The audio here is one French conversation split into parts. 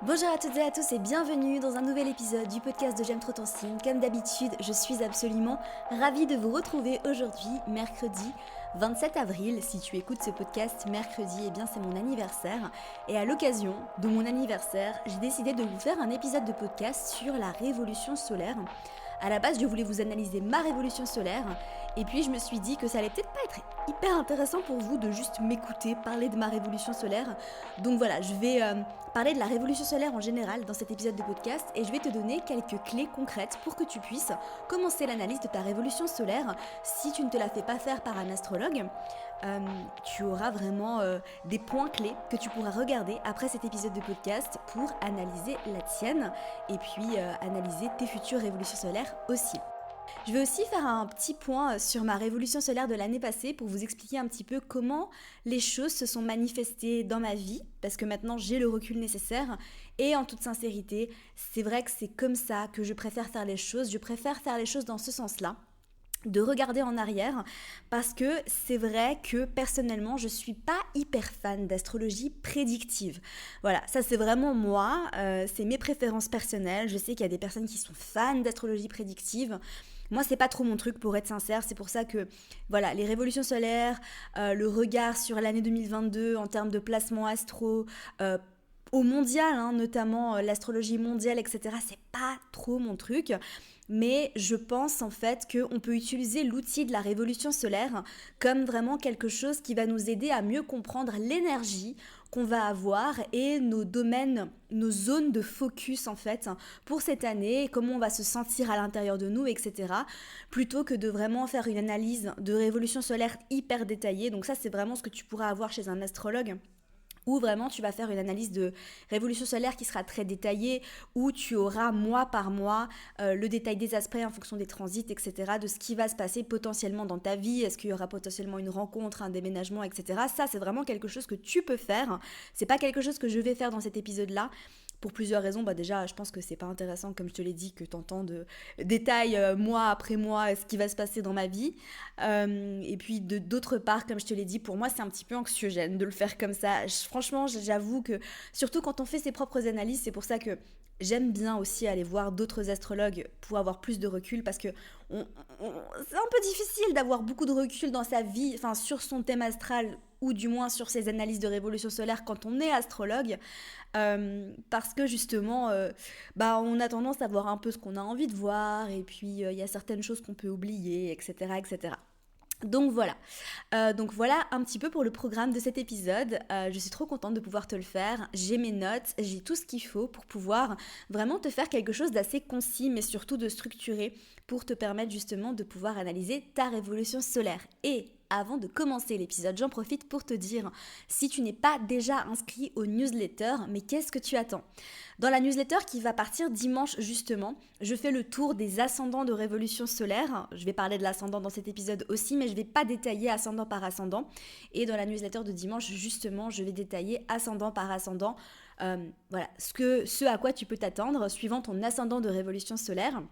Bonjour à toutes et à tous et bienvenue dans un nouvel épisode du podcast de J'aime trop ton signe. Comme d'habitude, je suis absolument ravie de vous retrouver aujourd'hui, mercredi 27 avril. Si tu écoutes ce podcast mercredi, eh bien c'est mon anniversaire. Et à l'occasion de mon anniversaire, j'ai décidé de vous faire un épisode de podcast sur la révolution solaire. À la base, je voulais vous analyser ma révolution solaire, et puis je me suis dit que ça allait peut-être pas être hyper intéressant pour vous de juste m'écouter parler de ma révolution solaire. Donc voilà, je vais parler de la révolution solaire en général dans cet épisode de podcast, et je vais te donner quelques clés concrètes pour que tu puisses commencer l'analyse de ta révolution solaire. Si tu ne te la fais pas faire par un astrologue, tu auras vraiment des points clés que tu pourras regarder après cet épisode de podcast pour analyser la tienne et puis analyser tes futures révolutions solaires aussi. Je vais aussi faire un petit point sur ma révolution solaire de l'année passée pour vous expliquer un petit peu comment les choses se sont manifestées dans ma vie, parce que maintenant j'ai le recul nécessaire, et en toute sincérité, c'est vrai que c'est comme ça que je préfère faire les choses. Je préfère faire les choses dans ce sens-là, de regarder en arrière, parce que c'est vrai que personnellement je suis pas hyper fan d'astrologie prédictive. Voilà, ça c'est vraiment moi, c'est mes préférences personnelles. Je sais qu'il y a des personnes qui sont fans d'astrologie prédictive. Moi, c'est pas trop mon truc, pour être sincère. C'est pour ça que, voilà, les révolutions solaires, le regard sur l'année 2022 en termes de placement astro, au mondial, hein, notamment l'astrologie mondiale, etc., c'est pas trop mon truc. Mais je pense en fait qu'on peut utiliser l'outil de la révolution solaire comme vraiment quelque chose qui va nous aider à mieux comprendre l'énergie qu'on va avoir et nos domaines, nos zones de focus en fait pour cette année, comment on va se sentir à l'intérieur de nous, etc. Plutôt que de vraiment faire une analyse de révolution solaire hyper détaillée. Donc ça, c'est vraiment ce que tu pourras avoir chez un astrologue, où vraiment tu vas faire une analyse de révolution solaire qui sera très détaillée, où tu auras mois par mois le détail des aspects en fonction des transits, etc., de ce qui va se passer potentiellement dans ta vie, est-ce qu'il y aura potentiellement une rencontre, un déménagement, etc. Ça, c'est vraiment quelque chose que tu peux faire. C'est pas quelque chose que je vais faire dans cet épisode-là, pour plusieurs raisons. Déjà, je pense que c'est pas intéressant, comme je te l'ai dit, que tu entends de détails mois après mois ce qui va se passer dans ma vie. Et puis d'autre part, comme je te l'ai dit, pour moi c'est un petit peu anxiogène de le faire comme ça. Franchement, j'avoue que surtout quand on fait ses propres analyses, c'est pour ça que j'aime bien aussi aller voir d'autres astrologues pour avoir plus de recul, parce que c'est un peu difficile d'avoir beaucoup de recul dans sa vie, enfin sur son thème astral, ou du moins sur ses analyses de révolution solaire quand on est astrologue, parce que justement, on a tendance à voir un peu ce qu'on a envie de voir, et puis il y a certaines choses qu'on peut oublier, etc., etc. Donc voilà un petit peu pour le programme de cet épisode. Je suis trop contente de pouvoir te le faire. J'ai mes notes, j'ai tout ce qu'il faut pour pouvoir vraiment te faire quelque chose d'assez concis, mais surtout de structuré, pour te permettre justement de pouvoir analyser ta révolution solaire. Et avant de commencer l'épisode, j'en profite pour te dire, si tu n'es pas déjà inscrit au newsletter, mais qu'est-ce que tu attends ? Dans la newsletter qui va partir dimanche justement, je fais le tour des ascendants de révolution solaire. Je vais parler de l'ascendant dans cet épisode aussi, mais je ne vais pas détailler ascendant par ascendant. Et dans la newsletter de dimanche justement, je vais détailler ascendant par ascendant, voilà, ce à quoi tu peux t'attendre suivant ton ascendant de révolution solaire.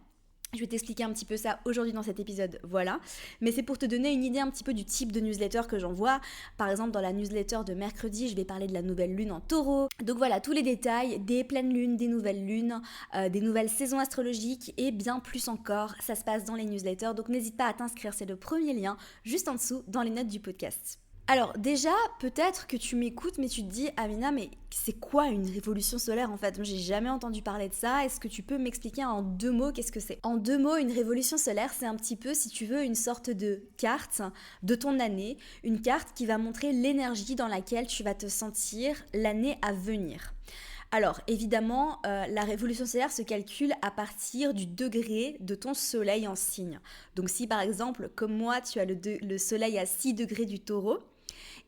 Je vais t'expliquer un petit peu ça aujourd'hui dans cet épisode, voilà. Mais c'est pour te donner une idée un petit peu du type de newsletter que j'envoie. Par exemple, dans la newsletter de mercredi, je vais parler de la nouvelle lune en taureau. Donc voilà, tous les détails des pleines lunes, des nouvelles lunes, des nouvelles saisons astrologiques et bien plus encore. Ça se passe dans les newsletters, donc n'hésite pas à t'inscrire, c'est le premier lien juste en dessous dans les notes du podcast. Alors déjà, peut-être que tu m'écoutes, mais tu te dis, Amina, mais c'est quoi une révolution solaire en fait ? Moi, j'ai jamais entendu parler de ça. Est-ce que tu peux m'expliquer en 2 mots qu'est-ce que c'est ? En 2 mots, une révolution solaire, c'est un petit peu, si tu veux, une sorte de carte de ton année, une carte qui va montrer l'énergie dans laquelle tu vas te sentir l'année à venir. Alors, évidemment, la révolution solaire se calcule à partir du degré de ton soleil en signe. Donc si par exemple, comme moi, tu as le soleil à 6 degrés du taureau,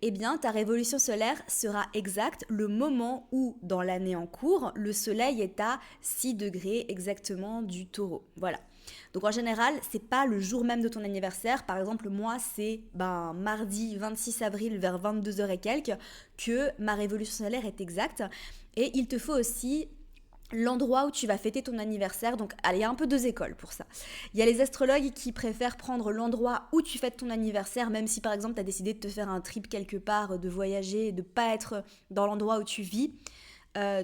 eh bien ta révolution solaire sera exacte le moment où, dans l'année en cours, le soleil est à 6 degrés exactement du taureau. Voilà. Donc en général, c'est pas le jour même de ton anniversaire. Par exemple, moi, c'est mardi 26 avril vers 22h et quelques que ma révolution solaire est exacte. Et il te faut aussi l'endroit où tu vas fêter ton anniversaire. Donc, il y a un peu 2 écoles pour ça. Il y a les astrologues qui préfèrent prendre l'endroit où tu fêtes ton anniversaire, même si par exemple tu as décidé de te faire un trip quelque part, de voyager, de ne pas être dans l'endroit où tu vis.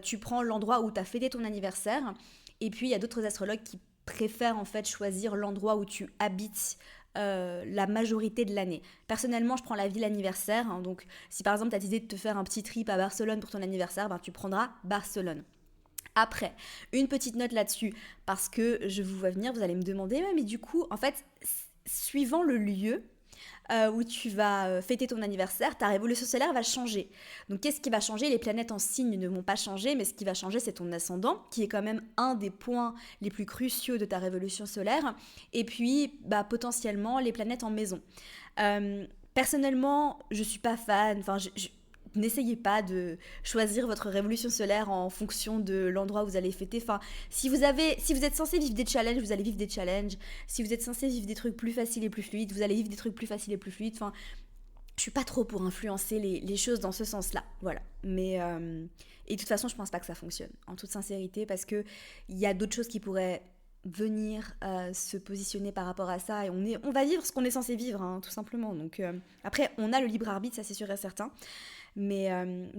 tu prends l'endroit où tu as fêté ton anniversaire. Et puis, il y a d'autres astrologues qui préfèrent en fait choisir l'endroit où tu habites la majorité de l'année. Personnellement, je prends la ville anniversaire. Hein, donc, si par exemple, tu as décidé de te faire un petit trip à Barcelone pour ton anniversaire, ben, tu prendras Barcelone. Après, une petite note là-dessus, parce que je vous vois venir, vous allez me demander, ouais, mais du coup, en fait, suivant le lieu où tu vas fêter ton anniversaire, ta révolution solaire va changer. Donc qu'est-ce qui va changer? Les planètes en signe ne vont pas changer, mais ce qui va changer, c'est ton ascendant, qui est quand même un des points les plus cruciaux de ta révolution solaire, et puis potentiellement les planètes en maison. Personnellement, je suis pas fan, n'essayez pas de choisir votre révolution solaire en fonction de l'endroit où vous allez fêter. Enfin, si vous êtes censé vivre des challenges, vous allez vivre des challenges. Si vous êtes censé vivre des trucs plus faciles et plus fluides, vous allez vivre des trucs plus faciles et plus fluides. Enfin, je suis pas trop pour influencer les choses dans ce sens-là. Voilà. Mais et de toute façon, je pense pas que ça fonctionne, en toute sincérité, parce que il y a d'autres choses qui pourraient venir se positionner par rapport à ça, et on va vivre ce qu'on est censé vivre, hein, tout simplement. Donc après, on a le libre arbitre, ça c'est sûr et certain. Mais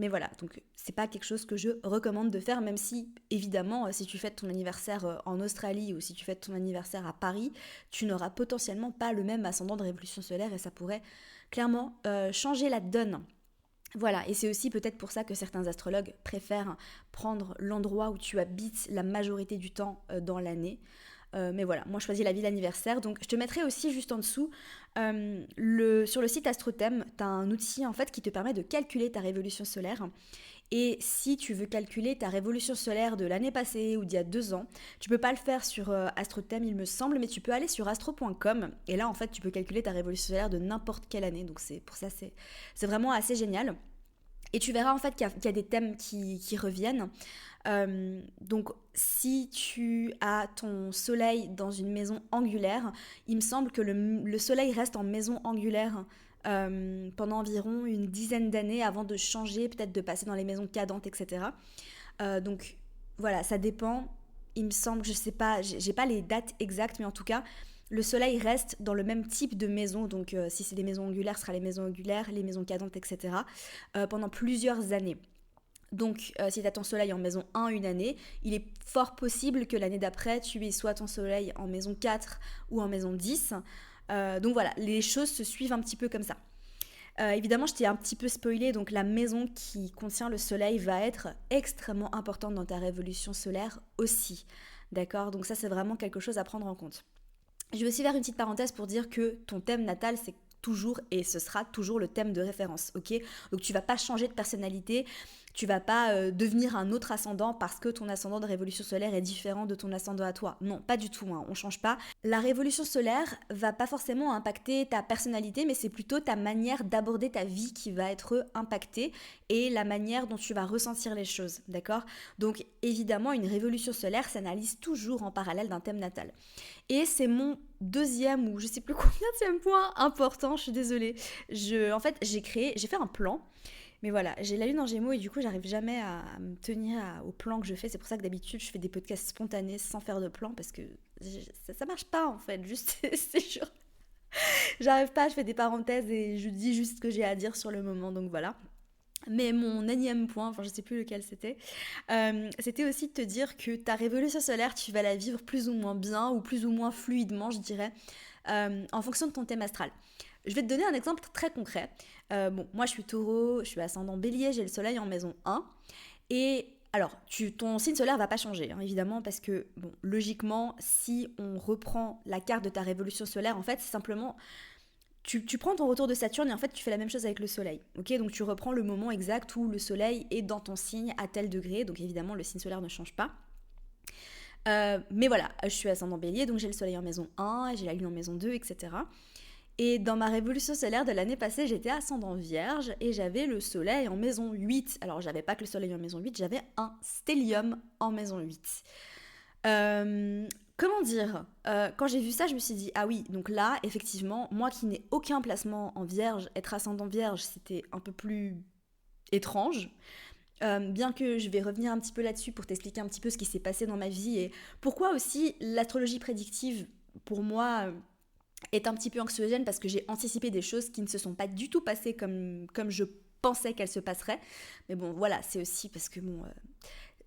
voilà, donc c'est pas quelque chose que je recommande de faire, même si, évidemment, si tu fêtes ton anniversaire en Australie ou si tu fêtes ton anniversaire à Paris, tu n'auras potentiellement pas le même ascendant de révolution solaire et ça pourrait clairement changer la donne. Voilà, et c'est aussi peut-être pour ça que certains astrologues préfèrent prendre l'endroit où tu habites la majorité du temps dans l'année. Mais voilà, moi je choisis la ville anniversaire. Donc je te mettrai aussi juste en dessous, sur le site AstroThème, tu as un outil en fait qui te permet de calculer ta révolution solaire. Et si tu veux calculer ta révolution solaire de l'année passée ou d'il y a 2 ans, tu peux pas le faire sur AstroThème il me semble, mais tu peux aller sur astro.com et là en fait tu peux calculer ta révolution solaire de n'importe quelle année. Donc c'est pour ça c'est vraiment assez génial. Et tu verras en fait qu'il y a des thèmes qui reviennent. Donc si tu as ton soleil dans une maison angulaire, il me semble que le soleil reste en maison angulaire pendant environ une dizaine d'années avant de changer, peut-être de passer dans les maisons cadentes, etc. Donc voilà, ça dépend. Il me semble, je sais pas, j'ai pas les dates exactes, mais en tout cas, le soleil reste dans le même type de maison. Donc si c'est des maisons angulaires, ce sera les maisons angulaires, les maisons cadentes, etc. Pendant plusieurs années. Donc, si tu as ton soleil en maison 1 une année, il est fort possible que l'année d'après, tu aies soit ton soleil en maison 4 ou en maison 10. Donc voilà, les choses se suivent un petit peu comme ça. Évidemment, je t'ai un petit peu spoilé, donc la maison qui contient le soleil va être extrêmement importante dans ta révolution solaire aussi. D'accord? Donc ça, c'est vraiment quelque chose à prendre en compte. Je vais aussi faire une petite parenthèse pour dire que ton thème natal, c'est toujours et ce sera toujours le thème de référence, ok? Donc tu vas pas changer de personnalité, tu vas pas devenir un autre ascendant parce que ton ascendant de révolution solaire est différent de ton ascendant à toi. Non, pas du tout, hein, on change pas. La révolution solaire va pas forcément impacter ta personnalité, mais c'est plutôt ta manière d'aborder ta vie qui va être impactée et la manière dont tu vas ressentir les choses, d'accord? Donc évidemment, une révolution solaire s'analyse toujours en parallèle d'un thème natal. Et c'est mon deuxième ou je sais plus combien de point important, je suis désolée. En fait, j'ai fait un plan. Mais voilà, j'ai la lune en Gémeaux et du coup, j'arrive jamais à me tenir au plan que je fais. C'est pour ça que d'habitude, je fais des podcasts spontanés sans faire de plan parce que ça marche pas en fait. Juste, c'est sûr. J'arrive pas, je fais des parenthèses et je dis juste ce que j'ai à dire sur le moment. Donc voilà. Mais mon énième point, enfin je sais plus lequel c'était aussi de te dire que ta révolution solaire, tu vas la vivre plus ou moins bien ou plus ou moins fluidement, je dirais, en fonction de ton thème astral. Je vais te donner un exemple très concret. Bon, moi je suis taureau, je suis ascendant bélier, j'ai le soleil en maison 1. Et alors, ton signe solaire va pas changer, hein, évidemment, parce que, bon, logiquement, si on reprend la carte de ta révolution solaire, en fait, c'est simplement tu prends ton retour de Saturne et en fait tu fais la même chose avec le soleil. Ok, donc tu reprends le moment exact où le soleil est dans ton signe à tel degré, donc évidemment le signe solaire ne change pas. Mais voilà, je suis ascendant bélier, donc j'ai le soleil en maison 1, j'ai la lune en maison 2, etc. Et dans ma révolution solaire de l'année passée, j'étais ascendant vierge et j'avais le soleil en maison 8. Alors j'avais pas que le soleil en maison 8, j'avais un stellium en maison 8. Comment dire, quand j'ai vu ça, je me suis dit, ah oui, donc là, effectivement, moi qui n'ai aucun placement en vierge, être ascendant vierge, c'était un peu plus étrange. Bien que je vais revenir un petit peu là-dessus pour t'expliquer un petit peu ce qui s'est passé dans ma vie et pourquoi aussi l'astrologie prédictive, pour moi, est un petit peu anxiogène parce que j'ai anticipé des choses qui ne se sont pas du tout passées comme je pensais qu'elles se passeraient. Mais bon, voilà, c'est aussi parce que bon,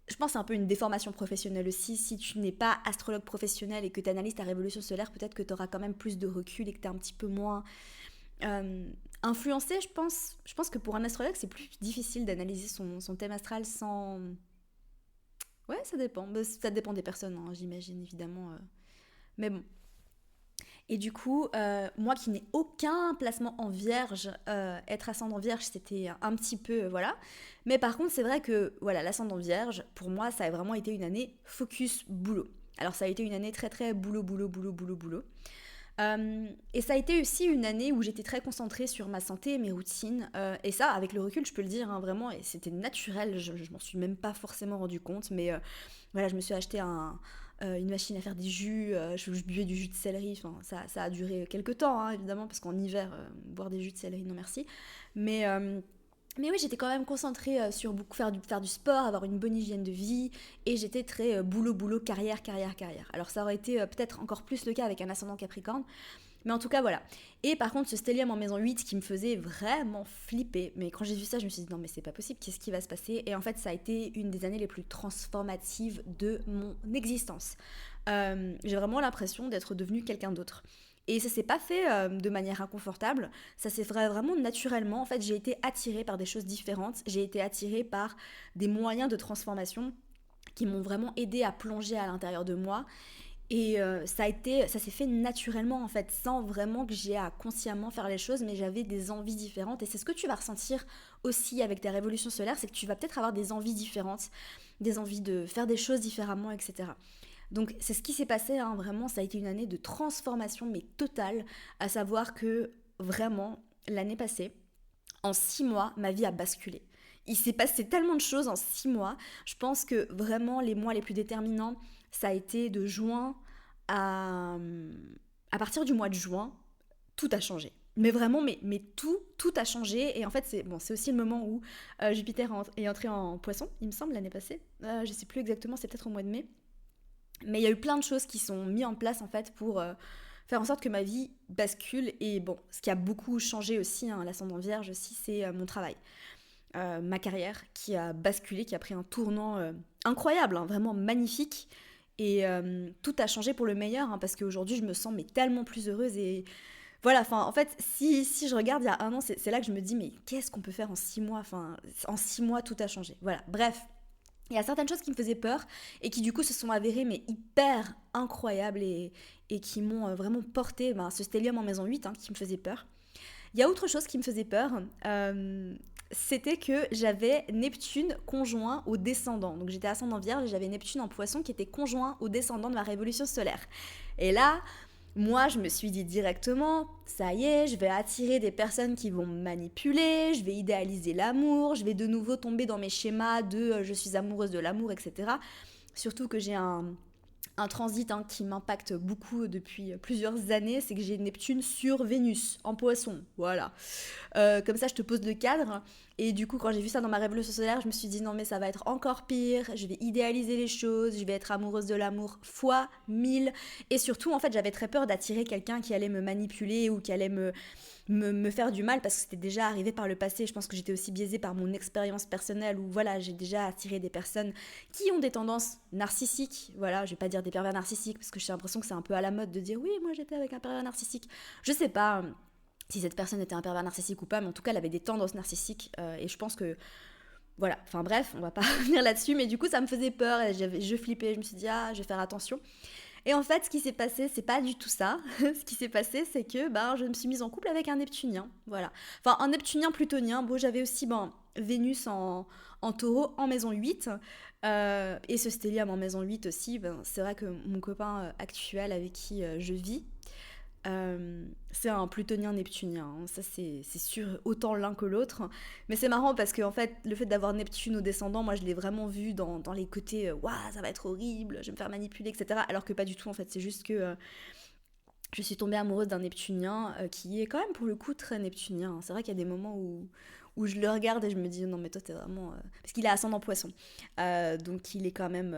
je pense que c'est un peu une déformation professionnelle aussi. Si tu n'es pas astrologue professionnel et que tu analyses ta révolution solaire, peut-être que tu auras quand même plus de recul et que tu es un petit peu moins influencé. Je pense que pour un astrologue, c'est plus difficile d'analyser son thème astral sans... Ouais, ça dépend. Ça dépend des personnes, hein, j'imagine, évidemment. Mais bon. Et du coup, moi qui n'ai aucun placement en vierge, être ascendant vierge, c'était un petit peu, voilà. Mais par contre, c'est vrai que, voilà, l'ascendant vierge, pour moi, ça a vraiment été une année focus boulot. Alors ça a été une année très très boulot, boulot, boulot, boulot, boulot. Et ça a été aussi une année où j'étais très concentrée sur ma santé, mes routines. Et ça, avec le recul, je peux le dire, hein, vraiment, et c'était naturel, je m'en suis même pas forcément rendu compte, mais voilà, je me suis acheté une machine à faire des jus, je buvais du jus de céleri, enfin, ça a duré quelques temps, hein, évidemment, parce qu'en hiver, boire des jus de céleri, non merci. Mais, euh, mais oui, j'étais quand même concentrée sur beaucoup faire du sport, avoir une bonne hygiène de vie, et j'étais très boulot, boulot, carrière, carrière, carrière. Alors ça aurait été peut-être encore plus le cas avec un ascendant Capricorne, mais en tout cas voilà. Et par contre ce stellium en maison 8 qui me faisait vraiment flipper, mais quand j'ai vu ça je me suis dit non mais c'est pas possible, qu'est-ce qui va se passer? Et en fait ça a été une des années les plus transformatives de mon existence. J'ai vraiment l'impression d'être devenue quelqu'un d'autre. Et ça s'est pas fait de manière inconfortable, ça s'est fait vraiment naturellement. En fait, j'ai été attirée par des choses différentes, j'ai été attirée par des moyens de transformation qui m'ont vraiment aidé à plonger à l'intérieur de moi. Et ça s'est fait naturellement en fait, sans vraiment que j'ai à consciemment faire les choses, mais j'avais des envies différentes. Et c'est ce que tu vas ressentir aussi avec ta révolution solaire, c'est que tu vas peut-être avoir des envies différentes, des envies de faire des choses différemment, etc. Donc c'est ce qui s'est passé, hein, vraiment, ça a été une année de transformation, mais totale, à savoir que vraiment, l'année passée, en 6 mois, ma vie a basculé. Il s'est passé tellement de choses en 6 mois. Je pense que vraiment les mois les plus déterminants, ça a été de juin à... À partir du mois de juin, tout a changé. Mais vraiment, mais tout a changé. Et en fait, c'est aussi le moment où Jupiter est entré en poisson, il me semble, l'année passée. Je sais plus exactement, c'est peut-être au mois de mai. Mais il y a eu plein de choses qui sont mises en place en fait pour faire en sorte que ma vie bascule. Et bon, ce qui a beaucoup changé aussi, hein, l'ascendant vierge aussi, c'est mon travail. Ma carrière qui a basculé, qui a pris un tournant incroyable, hein, vraiment magnifique. Et tout a changé pour le meilleur, hein, parce qu'aujourd'hui je me sens mais tellement plus heureuse. Et voilà, enfin en fait, si je regarde il y a un an, c'est là que je me dis mais qu'est-ce qu'on peut faire en 6 mois? Enfin, en 6 mois tout a changé. Voilà, bref. Il y a certaines choses qui me faisaient peur et qui du coup se sont avérées mais hyper incroyables et qui m'ont vraiment porté ce stellium en maison 8 hein, qui me faisait peur. Il y a autre chose qui me faisait peur, c'était que j'avais Neptune conjoint au descendant. Donc j'étais ascendant vierge et j'avais Neptune en poisson qui était conjoint au descendant de ma révolution solaire. Et là, moi, je me suis dit directement, ça y est, je vais attirer des personnes qui vont me manipuler, je vais idéaliser l'amour, je vais de nouveau tomber dans mes schémas de je suis amoureuse de l'amour, etc. Surtout que j'ai un transit hein, qui m'impacte beaucoup depuis plusieurs années, c'est que j'ai Neptune sur Vénus, en poisson, voilà. Comme ça, je te pose le cadre. Et du coup, quand j'ai vu ça dans ma révolution solaire, je me suis dit non mais ça va être encore pire, je vais idéaliser les choses, je vais être amoureuse de l'amour fois 1000. Et surtout, en fait, j'avais très peur d'attirer quelqu'un qui allait me manipuler ou qui allait me faire du mal parce que c'était déjà arrivé par le passé. Je pense que j'étais aussi biaisée par mon expérience personnelle où voilà, j'ai déjà attiré des personnes qui ont des tendances narcissiques. Voilà, je vais pas dire des pervers narcissiques parce que j'ai l'impression que c'est un peu à la mode de dire oui, moi j'étais avec un pervers narcissique. Je sais pas si cette personne était un pervers narcissique ou pas, mais en tout cas elle avait des tendances narcissiques et je pense que voilà, enfin bref, on va pas revenir là-dessus, mais du coup ça me faisait peur et je flippais, je me suis dit ah, je vais faire attention. Et en fait, ce qui s'est passé, c'est pas du tout ça. Ce qui s'est passé, c'est que je me suis mise en couple avec un Neptunien, voilà. Enfin, un Neptunien plutonien. Bon, j'avais aussi Vénus en taureau en maison 8. Et ce stellium en maison 8 aussi. C'est vrai que mon copain actuel avec qui je vis, c'est un plutonien neptunien, hein. Ça c'est sûr, autant l'un que l'autre. Mais c'est marrant parce que en fait, le fait d'avoir Neptune au descendant, moi je l'ai vraiment vu dans les côtés waouh, ça va être horrible, je vais me faire manipuler, etc. Alors que pas du tout en fait, c'est juste que je suis tombée amoureuse d'un neptunien qui est quand même pour le coup très neptunien, hein. C'est vrai qu'il y a des moments où je le regarde et je me dis non mais toi t'es vraiment... Parce qu'il a ascendant poisson. Donc il est quand même...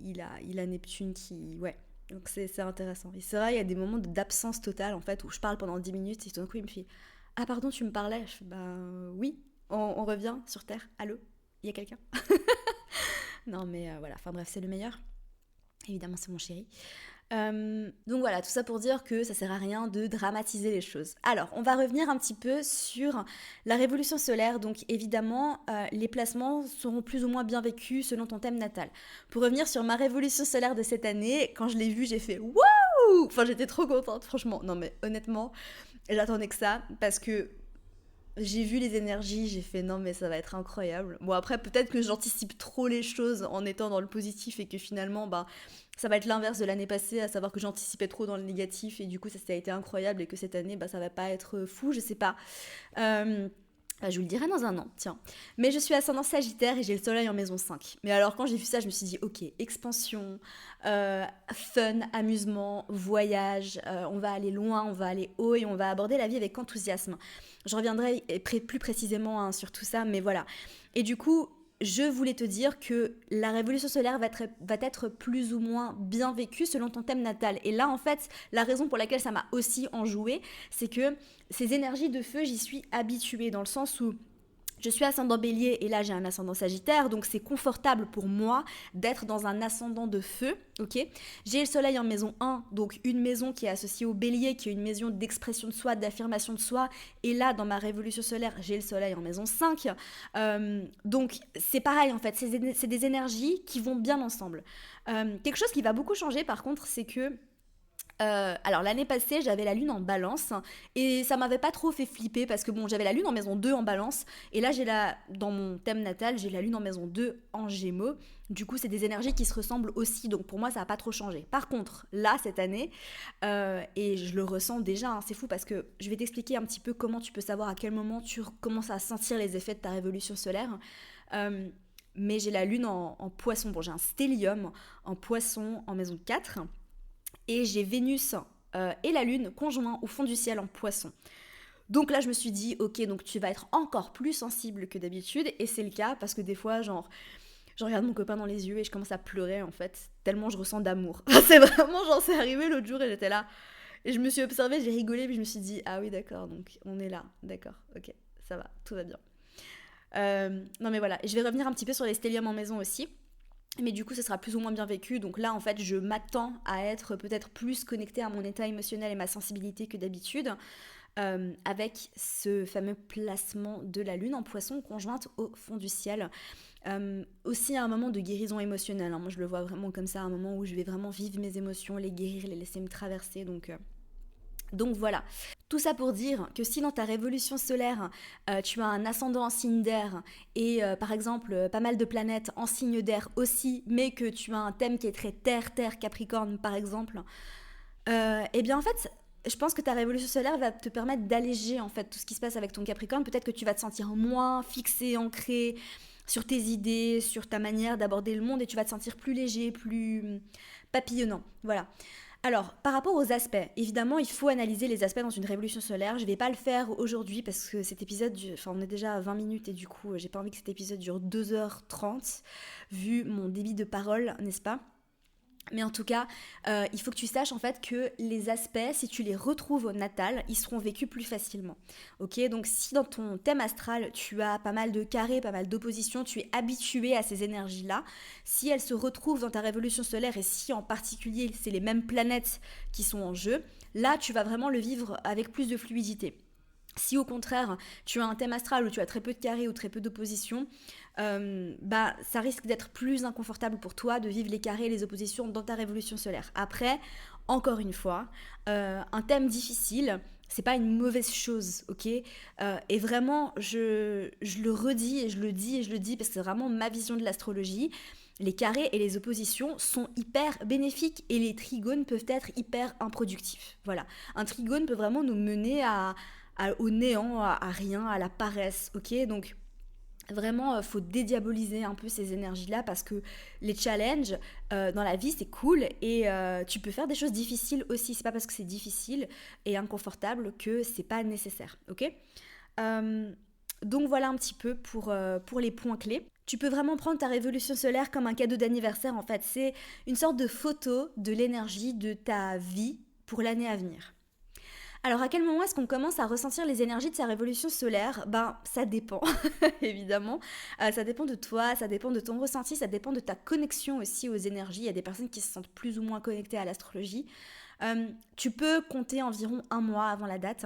il a Neptune qui... Ouais. Donc c'est intéressant. Et c'est vrai, il y a des moments d'absence totale en fait où je parle pendant 10 minutes et tout d'un coup il me fait ah pardon tu me parlais. Je fais oui, on revient sur Terre. Allô, il y a quelqu'un. Non mais voilà, enfin bref, c'est le meilleur. Évidemment, c'est mon chéri. Donc voilà, tout ça pour dire que ça sert à rien de dramatiser les choses. Alors, on va revenir un petit peu sur la révolution solaire. Donc évidemment, les placements seront plus ou moins bien vécus selon ton thème natal. Pour revenir sur ma révolution solaire de cette année, quand je l'ai vue, j'ai fait wouh! Enfin, j'étais trop contente, franchement. Non mais honnêtement, j'attendais que ça parce que j'ai vu les énergies, j'ai fait non mais ça va être incroyable. Bon après peut-être que j'anticipe trop les choses en étant dans le positif et que finalement bah ça va être l'inverse de l'année passée, à savoir que j'anticipais trop dans le négatif et du coup ça a été incroyable et que cette année bah ça va pas être fou, je sais pas. Euh, je vous le dirai dans un an, tiens. Mais je suis ascendant Sagittaire et j'ai le soleil en maison 5. Mais alors quand j'ai vu ça, je me suis dit, ok, expansion, fun, amusement, voyage, on va aller loin, on va aller haut et on va aborder la vie avec enthousiasme. Je reviendrai plus précisément hein, sur tout ça, mais voilà. Et du coup, je voulais te dire que la révolution solaire va être plus ou moins bien vécue selon ton thème natal. Et là, en fait, la raison pour laquelle ça m'a aussi enjouée, c'est que ces énergies de feu, j'y suis habituée, dans le sens où je suis ascendant bélier et là j'ai un ascendant sagittaire, donc c'est confortable pour moi d'être dans un ascendant de feu, ok. J'ai le soleil en maison 1, donc une maison qui est associée au bélier, qui est une maison d'expression de soi, d'affirmation de soi, et là dans ma révolution solaire, j'ai le soleil en maison 5, donc c'est pareil en fait, c'est des énergies qui vont bien ensemble. Quelque chose qui va beaucoup changer par contre, c'est que alors l'année passée j'avais la lune en balance et ça m'avait pas trop fait flipper parce que bon j'avais la lune en maison 2 en balance et là dans mon thème natal j'ai la lune en maison 2 en gémeaux, du coup c'est des énergies qui se ressemblent aussi donc pour moi ça a pas trop changé. Par contre là cette année et je le ressens déjà hein, c'est fou parce que je vais t'expliquer un petit peu comment tu peux savoir à quel moment tu commences à sentir les effets de ta révolution solaire. Mais j'ai la lune en poisson, bon j'ai un stellium en poisson en maison 4 et j'ai Vénus et la Lune conjoints au fond du ciel en poisson. Donc là, je me suis dit, ok, donc tu vas être encore plus sensible que d'habitude, et c'est le cas parce que des fois, genre, je regarde mon copain dans les yeux et je commence à pleurer en fait, tellement je ressens d'amour. C'est vraiment, genre, c'est arrivé l'autre jour et j'étais là, et je me suis observée, j'ai rigolé, puis je me suis dit, ah oui, d'accord, donc on est là, d'accord, ok, ça va, tout va bien. Non mais voilà, et je vais revenir un petit peu sur les stelliums en maison aussi. Mais du coup, ce sera plus ou moins bien vécu. Donc là, en fait, je m'attends à être peut-être plus connectée à mon état émotionnel et ma sensibilité que d'habitude, avec ce fameux placement de la lune en poisson conjointe au fond du ciel. Aussi un moment de guérison émotionnelle. Hein. Moi, je le vois vraiment comme ça, un moment où je vais vraiment vivre mes émotions, les guérir, les laisser me traverser. Donc voilà, tout ça pour dire que si dans ta révolution solaire, tu as un ascendant en signe d'air et par exemple pas mal de planètes en signe d'air aussi, mais que tu as un thème qui est très terre, Capricorne par exemple, eh bien en fait, je pense que ta révolution solaire va te permettre d'alléger en fait tout ce qui se passe avec ton Capricorne. Peut-être que tu vas te sentir moins fixé, ancré sur tes idées, sur ta manière d'aborder le monde et tu vas te sentir plus léger, plus papillonnant. Voilà. Alors, par rapport aux aspects, évidemment, il faut analyser les aspects dans une révolution solaire. Je ne vais pas le faire aujourd'hui parce que cet épisode, enfin, on est déjà à 20 minutes et du coup, j'ai pas envie que cet épisode dure 2h30, vu mon débit de parole, n'est-ce pas ? Mais en tout cas, il faut que tu saches en fait que les aspects, si tu les retrouves au natal, ils seront vécus plus facilement. Ok, donc si dans ton thème astral, tu as pas mal de carrés, pas mal d'oppositions, tu es habitué à ces énergies-là, si elles se retrouvent dans ta révolution solaire et si en particulier c'est les mêmes planètes qui sont en jeu, là tu vas vraiment le vivre avec plus de fluidité. Si au contraire, tu as un thème astral où tu as très peu de carrés ou très peu d'oppositions, bah, ça risque d'être plus inconfortable pour toi de vivre les carrés et les oppositions dans ta révolution solaire. Après, encore une fois, un thème difficile, c'est pas une mauvaise chose, ok. Et vraiment, je le redis et je le dis et je le dis parce que c'est vraiment ma vision de l'astrologie. Les carrés et les oppositions sont hyper bénéfiques et les trigones peuvent être hyper improductifs. Voilà, un trigone peut vraiment nous mener au néant, à rien, à la paresse, ok. Donc vraiment, faut dédiaboliser un peu ces énergies-là parce que les challenges dans la vie, c'est cool et tu peux faire des choses difficiles aussi. C'est pas parce que c'est difficile et inconfortable que c'est pas nécessaire, ok. Donc voilà un petit peu pour les points clés. Tu peux vraiment prendre ta révolution solaire comme un cadeau d'anniversaire en fait. C'est une sorte de photo de l'énergie de ta vie pour l'année à venir. Alors à quel moment est-ce qu'on commence à ressentir les énergies de sa révolution solaire? Ben ça dépend, évidemment. Ça dépend de toi, ça dépend de ton ressenti, ça dépend de ta connexion aussi aux énergies. Il y a des personnes qui se sentent plus ou moins connectées à l'astrologie. Tu peux compter environ un mois avant la date.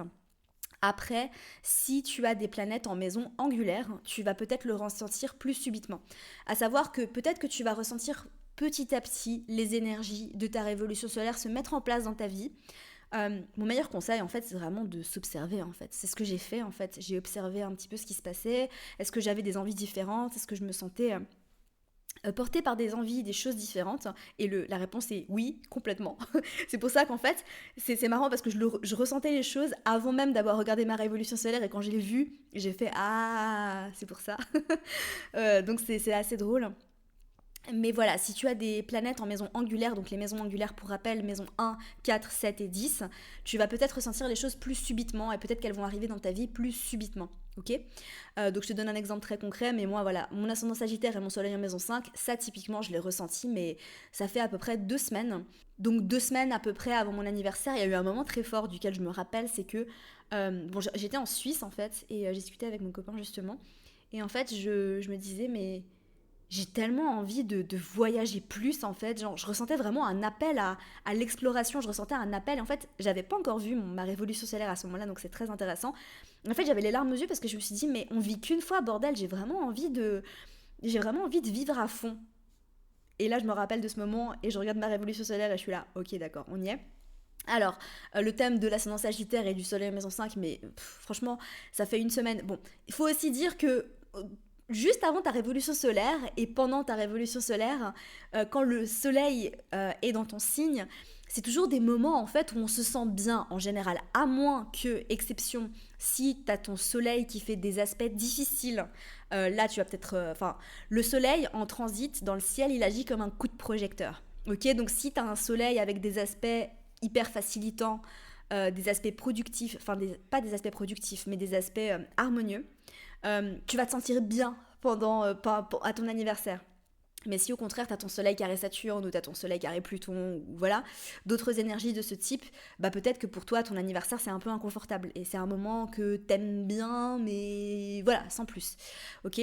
Après, si tu as des planètes en maison angulaire, tu vas peut-être le ressentir plus subitement. À savoir que peut-être que tu vas ressentir petit à petit les énergies de ta révolution solaire se mettre en place dans ta vie. Mon meilleur conseil, en fait, c'est vraiment de s'observer, en fait. C'est ce que j'ai fait, en fait. J'ai observé un petit peu ce qui se passait. Est-ce que j'avais des envies différentes? Est-ce que je me sentais portée par des envies, des choses différentes? Et la réponse est oui, complètement. C'est pour ça qu'en fait, c'est marrant parce que je ressentais les choses avant même d'avoir regardé ma révolution solaire et quand je l'ai vue, j'ai fait ah, c'est pour ça. Donc c'est assez drôle. Mais voilà, si tu as des planètes en maison angulaire, donc les maisons angulaires pour rappel, maison 1, 4, 7 et 10, tu vas peut-être ressentir les choses plus subitement et peut-être qu'elles vont arriver dans ta vie plus subitement. Ok. Donc je te donne un exemple très concret, mais moi voilà, mon ascendant Sagittaire et mon soleil en maison 5, ça typiquement je l'ai ressenti, mais ça fait à peu près 2 semaines. Donc 2 semaines à peu près avant mon anniversaire, il y a eu un moment très fort duquel je me rappelle, c'est que j'étais en Suisse en fait, et j'ai discuté avec mon copain justement, et en fait je me disais mais j'ai tellement envie de voyager plus en fait, genre je ressentais vraiment un appel à l'exploration, je ressentais un appel, en fait j'avais pas encore vu ma révolution solaire à ce moment-là, donc c'est très intéressant. En fait j'avais les larmes aux yeux parce que je me suis dit mais on vit qu'une fois bordel, j'ai vraiment envie de vivre à fond. Et là je me rappelle de ce moment et je regarde ma révolution solaire et je suis là, ok d'accord, on y est. Alors, le thème de l'ascendant sagittaire et du soleil en maison 5, mais franchement, ça fait une semaine. Bon, il faut aussi dire que juste avant ta révolution solaire et pendant ta révolution solaire, quand le soleil est dans ton signe, c'est toujours des moments en fait où on se sent bien en général, à moins que, exception, si tu as ton soleil qui fait des aspects difficiles, là tu vas peut-être... Enfin, le soleil en transit dans le ciel, il agit comme un coup de projecteur. Ok, donc si tu as un soleil avec des aspects hyper facilitants, des aspects productifs, enfin pas des aspects productifs, mais des aspects harmonieux, tu vas te sentir bien à ton anniversaire. Mais si au contraire t'as ton soleil carré Saturne ou t'as ton soleil carré Pluton ou voilà d'autres énergies de ce type, bah peut-être que pour toi ton anniversaire c'est un peu inconfortable et c'est un moment que t'aimes bien mais voilà sans plus, ok.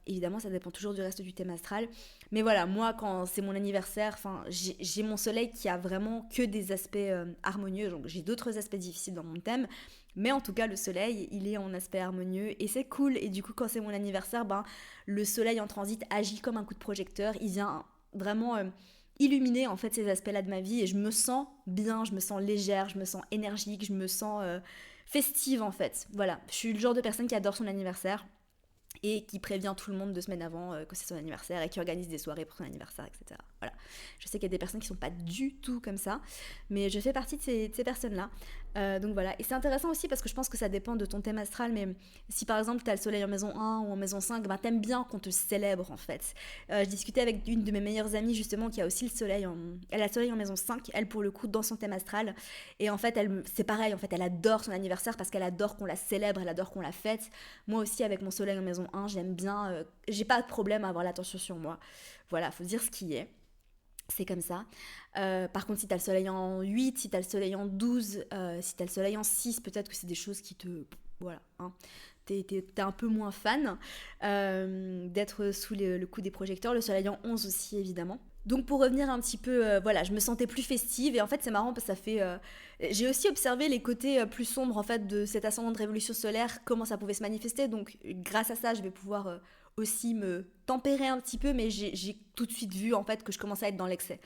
Évidemment ça dépend toujours du reste du thème astral, mais voilà moi quand c'est mon anniversaire, enfin j'ai mon soleil qui a vraiment que des aspects harmonieux, donc j'ai d'autres aspects difficiles dans mon thème. Mais en tout cas, le soleil, il est en aspect harmonieux et c'est cool. Et du coup, quand c'est mon anniversaire, ben, le soleil en transit agit comme un coup de projecteur. Il vient vraiment illuminer en fait ces aspects-là de ma vie et je me sens bien, je me sens légère, je me sens énergique, je me sens festive en fait. Voilà, je suis le genre de personne qui adore son anniversaire et qui prévient tout le monde 2 semaines avant que c'est son anniversaire et qui organise des soirées pour son anniversaire, etc. Voilà. Je sais qu'il y a des personnes qui sont pas du tout comme ça, mais je fais partie de ces personnes-là. Donc voilà. Et c'est intéressant aussi parce que je pense que ça dépend de ton thème astral, mais si par exemple tu as le soleil en maison 1 ou en maison 5, ben t'aimes bien qu'on te célèbre en fait. Je discutais avec une de mes meilleures amies justement qui a aussi elle a le soleil en maison 5, elle pour le coup dans son thème astral. Et en fait, c'est pareil, en fait, elle adore son anniversaire parce qu'elle adore qu'on la célèbre, elle adore qu'on la fête. Moi aussi, avec mon soleil en maison 1, j'aime bien, j'ai pas de problème à avoir l'attention sur moi. Voilà, faut dire ce qui est. C'est comme ça. Par contre, si t'as le soleil en 8, si t'as le soleil en 12, si t'as le soleil en 6, peut-être que c'est des choses qui te... Voilà, hein. T'es un peu moins fan d'être sous le coup des projecteurs. Le soleil en 11 aussi, évidemment. Donc pour revenir un petit peu, voilà, je me sentais plus festive et en fait c'est marrant parce que ça fait... j'ai aussi observé les côtés plus sombres en fait de cet ascendant de révolution solaire, comment ça pouvait se manifester. Donc grâce à ça, je vais pouvoir aussi me tempérer un petit peu, mais j'ai tout de suite vu en fait que je commençais à être dans l'excès.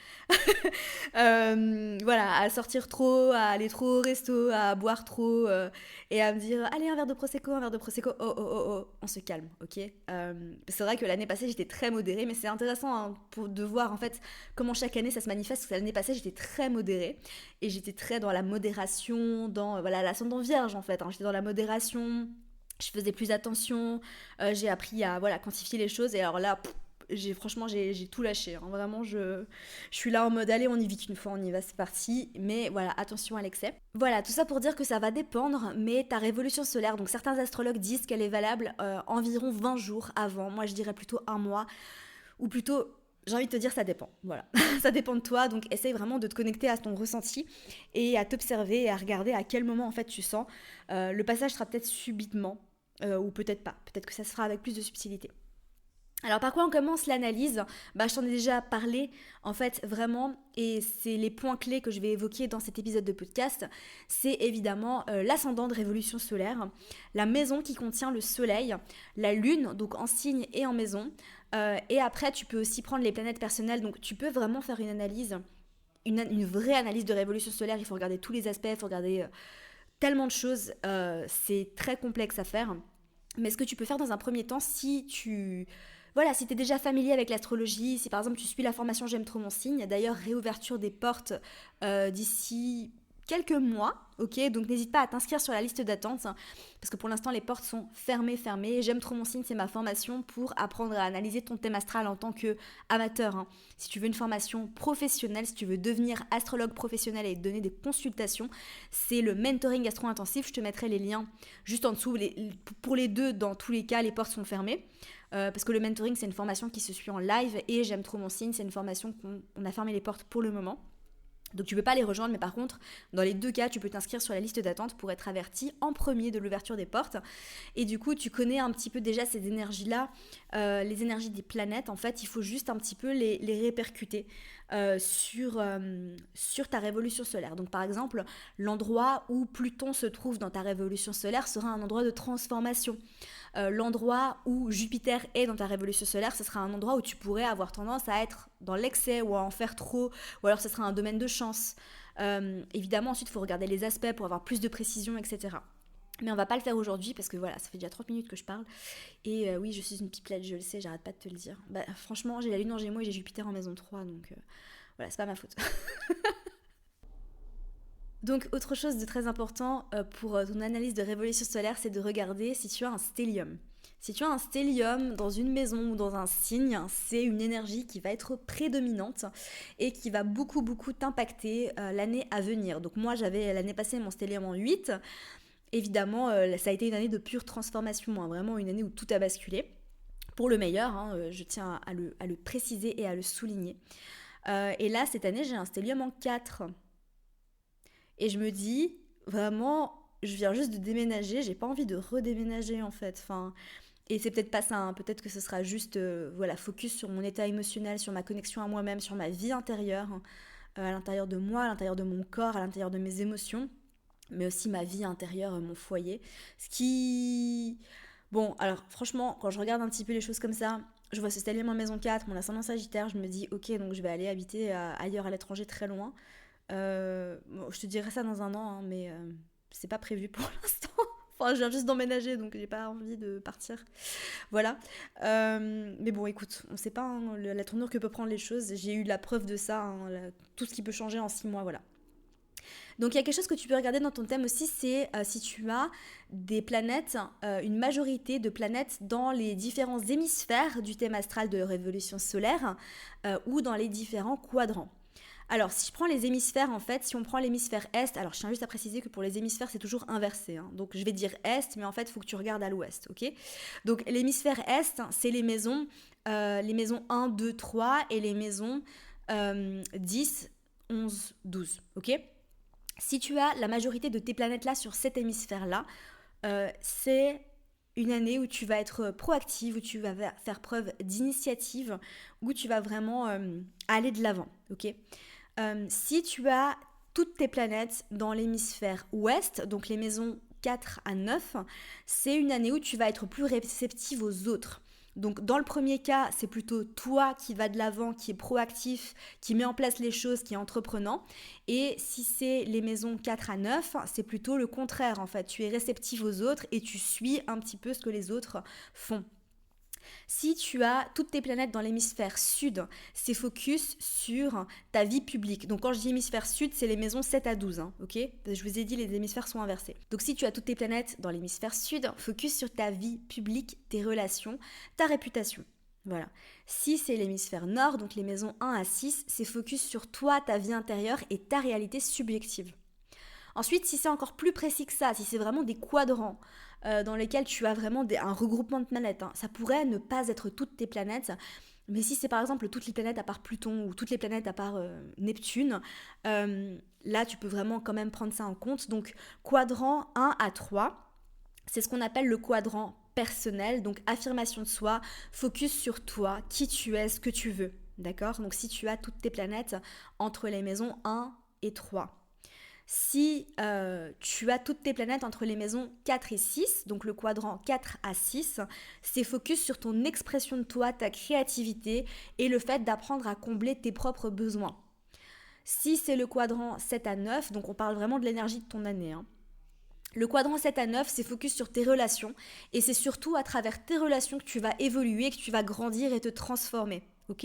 Voilà, à sortir trop, à aller trop au resto, à boire trop et à me dire allez un verre de prosecco, oh oh oh oh, on se calme, ok. C'est vrai que l'année passée j'étais très modérée, mais c'est intéressant hein, de voir en fait comment chaque année ça se manifeste. Parce que l'année passée j'étais très modérée et j'étais très dans la modération, dans voilà l'ascendant vierge en fait. Hein, j'étais dans la modération. Je faisais plus attention, j'ai appris à voilà, quantifier les choses et alors là, franchement j'ai tout lâché. Hein. Vraiment, je suis là en mode allez, on y vit qu'une fois, on y va, c'est parti. Mais voilà, attention à l'excès. Voilà, tout ça pour dire que ça va dépendre, mais ta révolution solaire, donc certains astrologues disent qu'elle est valable environ 20 jours avant. Moi, je dirais plutôt un mois, ou plutôt J'ai envie de te dire, ça dépend. Voilà, ça dépend de toi. Donc, essaye vraiment de te connecter à ton ressenti et à t'observer et à regarder à quel moment en fait tu sens. Le passage sera peut-être subitement ou peut-être pas. Peut-être que ça se fera avec plus de subtilité. Alors par quoi on commence l'analyse? Je t'en ai déjà parlé en fait vraiment et c'est les points clés que je vais évoquer dans cet épisode de podcast. C'est évidemment l'ascendant de révolution solaire, la maison qui contient le soleil, la lune donc en signe et en maison. Et après tu peux aussi prendre les planètes personnelles donc tu peux vraiment faire une analyse, une vraie analyse de révolution solaire. Il faut regarder tous les aspects, il faut regarder tellement de choses. C'est très complexe à faire. Mais ce que tu peux faire dans un premier temps, si tu es déjà familier avec l'astrologie, si par exemple tu suis la formation J'aime trop mon signe, d'ailleurs réouverture des portes d'ici quelques mois, ok, donc n'hésite pas à t'inscrire sur la liste d'attente, parce que pour l'instant les portes sont fermées. J'aime trop mon signe, c'est ma formation pour apprendre à analyser ton thème astral en tant qu'amateur. Hein. Si tu veux une formation professionnelle, si tu veux devenir astrologue professionnel et donner des consultations, c'est le mentoring astro-intensif, je te mettrai les liens juste en dessous. Pour les deux, dans tous les cas, les portes sont fermées. Parce que le mentoring, c'est une formation qui se suit en live et J'aime trop mon signe, c'est une formation qu'on a fermé les portes pour le moment. Donc tu ne peux pas les rejoindre, mais par contre, dans les deux cas, tu peux t'inscrire sur la liste d'attente pour être averti en premier de l'ouverture des portes. Et du coup, tu connais un petit peu déjà ces énergies-là, les énergies des planètes. En fait, il faut juste un petit peu les répercuter sur ta révolution solaire. Donc par exemple, l'endroit où Pluton se trouve dans ta révolution solaire sera un endroit de transformation. L'endroit où Jupiter est dans ta révolution solaire, ce sera un endroit où tu pourrais avoir tendance à être dans l'excès ou à en faire trop, ou alors ce sera un domaine de chance. Évidemment, ensuite, il faut regarder les aspects pour avoir plus de précision, etc. Mais on va pas le faire aujourd'hui parce que voilà, ça fait déjà 30 minutes que je parle. Et oui, je suis une pipelette, je le sais, j'arrête pas de te le dire. Franchement, j'ai la lune en Gémeaux et j'ai Jupiter en maison 3, donc voilà, c'est pas ma faute. Donc, autre chose de très important pour ton analyse de révolution solaire, c'est de regarder si tu as un stellium. Si tu as un stellium dans une maison ou dans un signe, c'est une énergie qui va être prédominante et qui va beaucoup t'impacter l'année à venir. Donc moi, j'avais l'année passée mon stellium en 8. Évidemment, ça a été une année de pure transformation, hein, vraiment une année où tout a basculé. Pour le meilleur, hein, je tiens à le préciser et à le souligner. Et là, cette année, j'ai un stellium en 4. Et je me dis, vraiment, je viens juste de déménager, j'ai pas envie de redéménager en fait. Et c'est peut-être pas ça, hein. Peut-être que ce sera juste focus sur mon état émotionnel, sur ma connexion à moi-même, sur ma vie intérieure, hein, à l'intérieur de moi, à l'intérieur de mon corps, à l'intérieur de mes émotions, mais aussi ma vie intérieure, mon foyer. Ce qui... Bon, alors franchement, quand je regarde un petit peu les choses comme ça, je vois ce stellium en maison 4, mon ascendant Sagittaire, je me dis, ok, donc je vais aller habiter ailleurs à l'étranger, très loin. Je te dirai ça dans un an, hein, mais c'est pas prévu pour l'instant. Enfin, je viens juste d'emménager, donc j'ai pas envie de partir. Voilà. Mais bon, écoute, on sait pas hein, la tournure que peut prendre les choses. J'ai eu la preuve de ça, hein, tout ce qui peut changer en 6 mois, voilà. Donc il y a quelque chose que tu peux regarder dans ton thème aussi, c'est si tu as des planètes, une majorité de planètes dans les différents hémisphères du thème astral de révolution solaire ou dans les différents quadrants. Alors, si je prends les hémisphères, en fait, si on prend l'hémisphère Est, alors je tiens juste à préciser que pour les hémisphères, c'est toujours inversé. Hein. Donc, je vais dire Est, mais en fait, il faut que tu regardes à l'Ouest, ok? Donc, l'hémisphère Est, c'est les maisons 1, 2, 3 et les maisons 10, 11, 12, ok? Si tu as la majorité de tes planètes-là sur cet hémisphère-là, c'est une année où tu vas être proactive, où tu vas faire preuve d'initiative, où tu vas vraiment aller de l'avant, ok? Si tu as toutes tes planètes dans l'hémisphère ouest, donc les maisons 4 à 9, c'est une année où tu vas être plus réceptive aux autres. Donc dans le premier cas, c'est plutôt toi qui va de l'avant, qui est proactif, qui met en place les choses, qui est entreprenant. Et si c'est les maisons 4 à 9, c'est plutôt le contraire en fait. Tu es réceptive aux autres et tu suis un petit peu ce que les autres font. Si tu as toutes tes planètes dans l'hémisphère sud, c'est focus sur ta vie publique. Donc quand je dis hémisphère sud, c'est les maisons 7 à 12, hein, ok? Je vous ai dit, les hémisphères sont inversés. Donc si tu as toutes tes planètes dans l'hémisphère sud, focus sur ta vie publique, tes relations, ta réputation. Voilà. Si c'est l'hémisphère nord, donc les maisons 1 à 6, c'est focus sur toi, ta vie intérieure et ta réalité subjective. Ensuite, si c'est encore plus précis que ça, si c'est vraiment des quadrants dans lesquels tu as vraiment un regroupement de planètes, hein, ça pourrait ne pas être toutes tes planètes, Mais si c'est par exemple toutes les planètes à part Pluton ou toutes les planètes à part Neptune, là tu peux vraiment quand même prendre ça en compte. Donc quadrant 1 à 3, c'est ce qu'on appelle le quadrant personnel, donc affirmation de soi, focus sur toi, qui tu es, ce que tu veux. D'accord? Donc si tu as toutes tes planètes entre les maisons 1 et 3. Si tu as toutes tes planètes entre les maisons 4 et 6, donc le quadrant 4 à 6, c'est focus sur ton expression de toi, ta créativité et le fait d'apprendre à combler tes propres besoins. Si c'est le quadrant 7 à 9, donc on parle vraiment de l'énergie de ton année, hein. Le quadrant 7 à 9, c'est focus sur tes relations et c'est surtout à travers tes relations que tu vas évoluer, que tu vas grandir et te transformer. Ok ?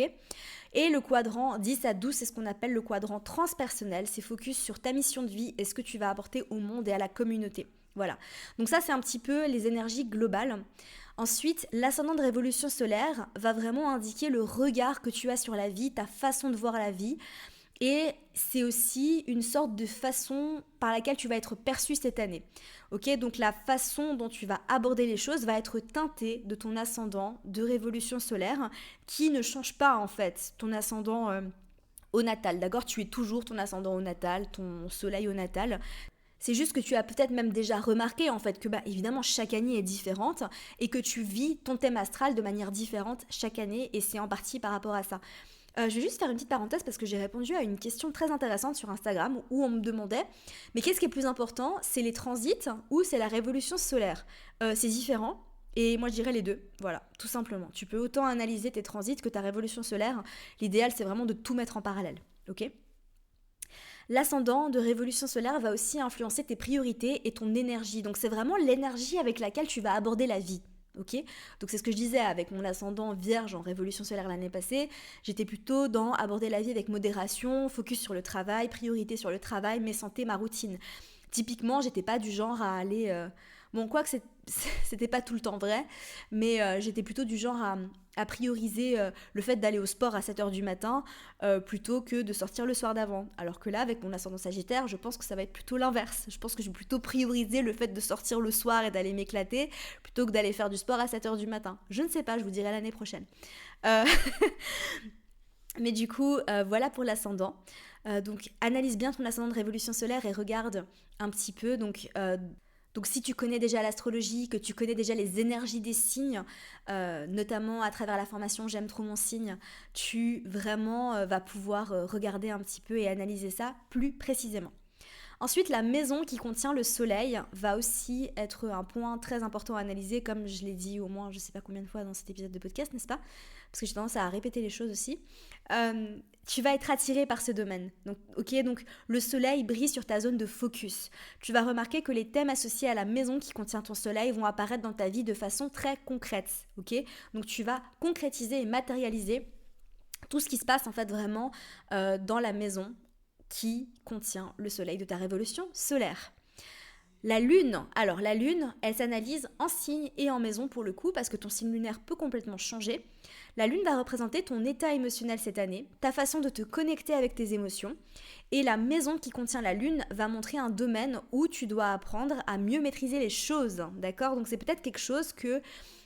Et le quadrant 10 à 12, c'est ce qu'on appelle le quadrant transpersonnel. C'est focus sur ta mission de vie et ce que tu vas apporter au monde et à la communauté. Voilà. Donc ça, c'est un petit peu les énergies globales. Ensuite, l'ascendant de révolution solaire va vraiment indiquer le regard que tu as sur la vie, ta façon de voir la vie. Et c'est aussi une sorte de façon par laquelle tu vas être perçu cette année. Ok, donc la façon dont tu vas aborder les choses va être teintée de ton ascendant de révolution solaire qui ne change pas en fait ton ascendant au natal. D'accord, tu es toujours ton ascendant au natal, ton soleil au natal. C'est juste que tu as peut-être même déjà remarqué en fait que évidemment chaque année est différente et que tu vis ton thème astral de manière différente chaque année et c'est en partie par rapport à ça. Je vais juste faire une petite parenthèse parce que j'ai répondu à une question très intéressante sur Instagram où on me demandait mais qu'est-ce qui est plus important, c'est les transits ou c'est la révolution solaire? C'est différent et moi je dirais les deux, voilà, tout simplement. Tu peux autant analyser tes transits que ta révolution solaire. L'idéal c'est vraiment de tout mettre en parallèle, ok? L'ascendant de révolution solaire va aussi influencer tes priorités et ton énergie. Donc c'est vraiment l'énergie avec laquelle tu vas aborder la vie. Ok, donc c'est ce que je disais avec mon ascendant vierge en révolution solaire l'année passée. J'étais plutôt dans aborder la vie avec modération, focus sur le travail, priorité sur le travail, mes santé, ma routine. Typiquement, j'étais pas du genre à aller... Bon, quoi que c'était pas tout le temps vrai, mais j'étais plutôt du genre à prioriser le fait d'aller au sport à 7 heures du matin plutôt que de sortir le soir d'avant. Alors que là, avec mon ascendant sagittaire, je pense que ça va être plutôt l'inverse. Je pense que je vais plutôt prioriser le fait de sortir le soir et d'aller m'éclater plutôt que d'aller faire du sport à 7 heures du matin. Je ne sais pas, je vous dirai l'année prochaine. Euh, Mais du coup, voilà pour l'ascendant. Donc, analyse bien ton ascendant de révolution solaire et regarde un petit peu. Donc si tu connais déjà l'astrologie, que tu connais déjà les énergies des signes, notamment à travers la formation J'aime trop mon signe, tu vraiment vas pouvoir regarder un petit peu et analyser ça plus précisément. Ensuite, la maison qui contient le soleil va aussi être un point très important à analyser, comme je l'ai dit au moins je ne sais pas combien de fois dans cet épisode de podcast, n'est-ce pas? Parce que j'ai tendance à répéter les choses aussi. Tu vas être attiré par ce domaine. Donc, donc le soleil brille sur ta zone de focus. Tu vas remarquer que les thèmes associés à la maison qui contient ton soleil vont apparaître dans ta vie de façon très concrète. Donc tu vas concrétiser et matérialiser tout ce qui se passe en fait vraiment dans la maison qui contient le soleil de ta révolution solaire. La lune, alors la lune, elle s'analyse en signe et en maison pour le coup parce que ton signe lunaire peut complètement changer. La lune va représenter ton état émotionnel cette année, ta façon de te connecter avec tes émotions. Et la maison qui contient la lune va montrer un domaine où tu dois apprendre à mieux maîtriser les choses, d'accord? Donc c'est peut-être quelque chose que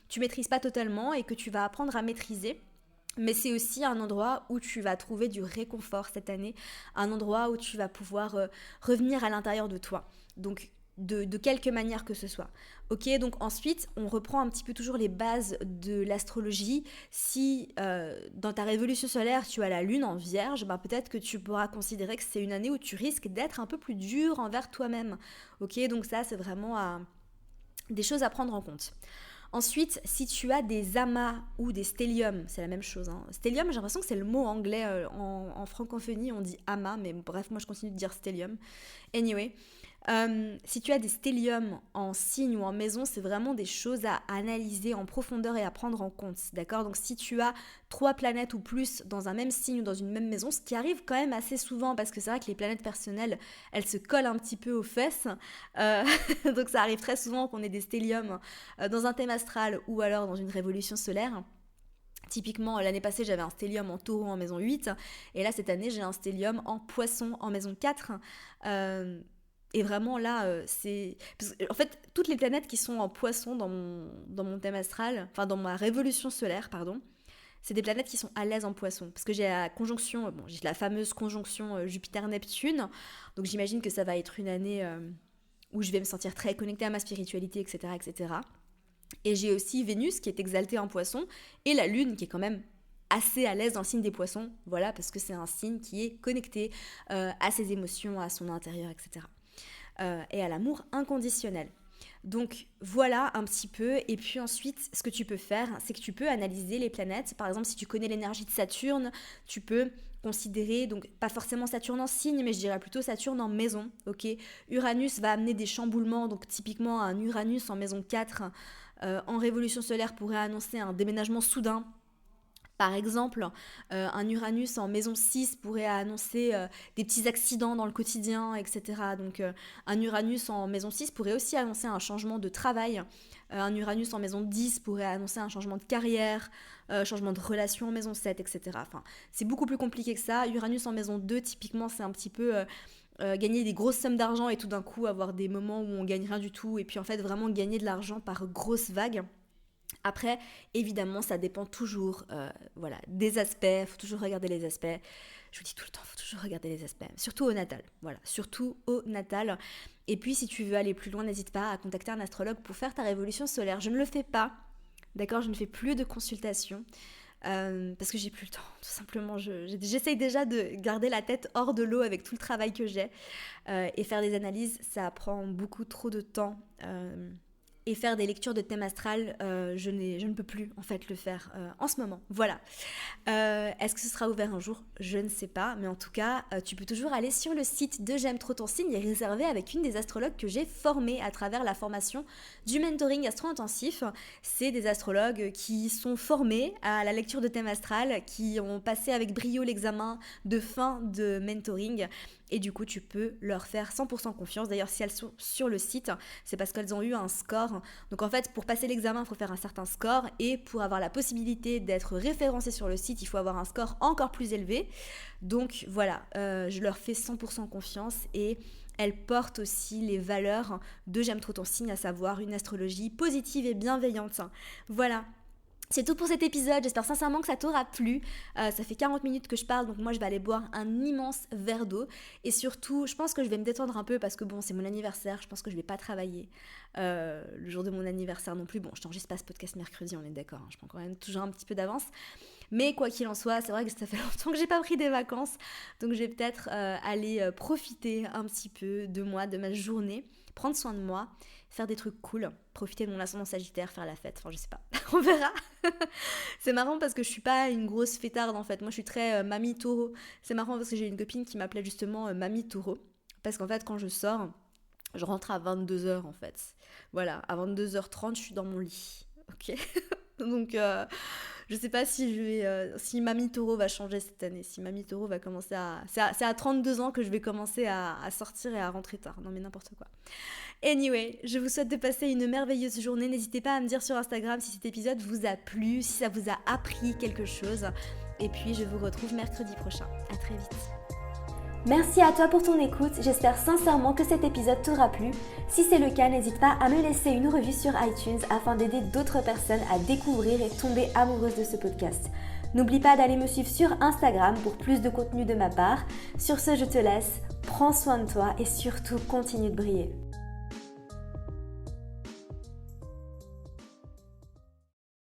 tu maîtrises pas totalement et que tu vas apprendre à maîtriser. Mais c'est aussi un endroit où tu vas trouver du réconfort cette année, un endroit où tu vas pouvoir revenir à l'intérieur de toi. Donc de quelque manière que ce soit. Ok, donc ensuite, on reprend un petit peu toujours les bases de l'astrologie. Si dans ta révolution solaire, tu as la lune en vierge, peut-être que tu pourras considérer que c'est une année où tu risques d'être un peu plus dur envers toi-même. Ok, donc ça, c'est vraiment des choses à prendre en compte. Ensuite, si tu as des amas ou des stelliums, c'est la même chose. Stellium, j'ai l'impression que c'est le mot anglais. En francophonie, on dit amas, mais bref, moi je continue de dire stellium. Anyway, si tu as des stelliums en signe ou en maison, c'est vraiment des choses à analyser en profondeur et à prendre en compte, d'accord? Donc si tu as 3 planètes ou plus dans un même signe ou dans une même maison, ce qui arrive quand même assez souvent parce que c'est vrai que les planètes personnelles, elles se collent un petit peu aux fesses, donc ça arrive très souvent qu'on ait des stelliums dans un thème astral ou alors dans une révolution solaire. Typiquement, l'année passée, j'avais un stellium en taureau en maison 8, et là, cette année, j'ai un stellium en poisson en maison 4. Et vraiment là, c'est... En fait, toutes les planètes qui sont en poisson dans mon thème astral, enfin dans ma révolution solaire, pardon, c'est des planètes qui sont à l'aise en Poisson. Parce que j'ai j'ai la fameuse conjonction Jupiter-Neptune. Donc j'imagine que ça va être une année où je vais me sentir très connectée à ma spiritualité, etc., etc. Et j'ai aussi Vénus qui est exaltée en Poisson et la Lune qui est quand même assez à l'aise dans le signe des Poissons. Voilà, parce que c'est un signe qui est connecté à ses émotions, à son intérieur, etc. Et à l'amour inconditionnel. Donc voilà un petit peu, et puis ensuite ce que tu peux faire, c'est que tu peux analyser les planètes. Par exemple, si tu connais l'énergie de Saturne, tu peux considérer, donc pas forcément Saturne en signe, mais je dirais plutôt Saturne en maison, ok. Uranus va amener des chamboulements, donc typiquement un Uranus en maison 4 en révolution solaire pourrait annoncer un déménagement soudain. Par exemple, un Uranus en maison 6 pourrait annoncer des petits accidents dans le quotidien, etc. Donc un Uranus en maison 6 pourrait aussi annoncer un changement de travail. Un Uranus en maison 10 pourrait annoncer un changement de carrière, changement de relation en maison 7, etc. Enfin, c'est beaucoup plus compliqué que ça. Uranus en maison 2, typiquement, c'est un petit peu gagner des grosses sommes d'argent et tout d'un coup avoir des moments où on gagne rien du tout. Et puis en fait, vraiment gagner de l'argent par grosses vagues. Après, évidemment, ça dépend toujours des aspects, il faut toujours regarder les aspects. Je vous dis tout le temps, il faut toujours regarder les aspects, surtout au natal. Voilà, surtout au natal. Et puis, si tu veux aller plus loin, n'hésite pas à contacter un astrologue pour faire ta révolution solaire. Je ne le fais pas, d'accord. Je ne fais plus de consultations parce que j'ai plus le temps, tout simplement. J'essaye déjà de garder la tête hors de l'eau avec tout le travail que j'ai. Et faire des analyses, ça prend beaucoup trop de temps. Et faire des lectures de thème astral, je ne peux plus en fait le faire en ce moment. Voilà. Est-ce que ce sera ouvert un jour ? Je ne sais pas. Mais en tout cas, tu peux toujours aller sur le site de J'aime trop ton signe. Il est réservé avec une des astrologues que j'ai formées à travers la formation du mentoring astro-intensif. C'est des astrologues qui sont formés à la lecture de thème astral, qui ont passé avec brio l'examen de fin de mentoring. Et du coup, tu peux leur faire 100% confiance. D'ailleurs, si elles sont sur le site, c'est parce qu'elles ont eu un score. Donc en fait, pour passer l'examen, il faut faire un certain score. Et pour avoir la possibilité d'être référencé sur le site, il faut avoir un score encore plus élevé. Donc voilà, je leur fais 100% confiance. Et elles portent aussi les valeurs de J'aime trop ton signe, à savoir une astrologie positive et bienveillante. Voilà. C'est tout pour cet épisode, j'espère sincèrement que ça t'aura plu. Ça fait 40 minutes que je parle, donc moi je vais aller boire un immense verre d'eau. Et surtout, je pense que je vais me détendre un peu parce que bon, c'est mon anniversaire, je pense que je vais pas travailler le jour de mon anniversaire non plus. Bon, je t'enregistre pas ce podcast mercredi, on est d'accord, hein, je prends quand même toujours un petit peu d'avance. Mais quoi qu'il en soit, c'est vrai que ça fait longtemps que j'ai pas pris des vacances, donc je vais peut-être aller profiter un petit peu de moi, de ma journée, prendre soin de moi, faire des trucs cool, profiter de mon ascendant Sagittaire, faire la fête, enfin je sais pas, on verra. C'est marrant parce que je suis pas une grosse fêtarde en fait, moi je suis très mamie taureau. C'est marrant parce que j'ai une copine qui m'appelait justement mamie taureau, parce qu'en fait quand je sors, je rentre à 22h en fait. Voilà, à 22h30 je suis dans mon lit, ok. Donc je sais pas si si Mamie Taureau va changer cette année, si Mamie Taureau va commencer à... C'est à 32 ans que je vais commencer à sortir et à rentrer tard, non mais n'importe quoi. Anyway, je vous souhaite de passer une merveilleuse journée, n'hésitez pas à me dire sur Instagram si cet épisode vous a plu, si ça vous a appris quelque chose, et puis je vous retrouve mercredi prochain, à très vite. Merci à toi pour ton écoute, j'espère sincèrement que cet épisode t'aura plu. Si c'est le cas, n'hésite pas à me laisser une revue sur iTunes afin d'aider d'autres personnes à découvrir et tomber amoureuses de ce podcast. N'oublie pas d'aller me suivre sur Instagram pour plus de contenu de ma part. Sur ce, je te laisse, prends soin de toi et surtout continue de briller.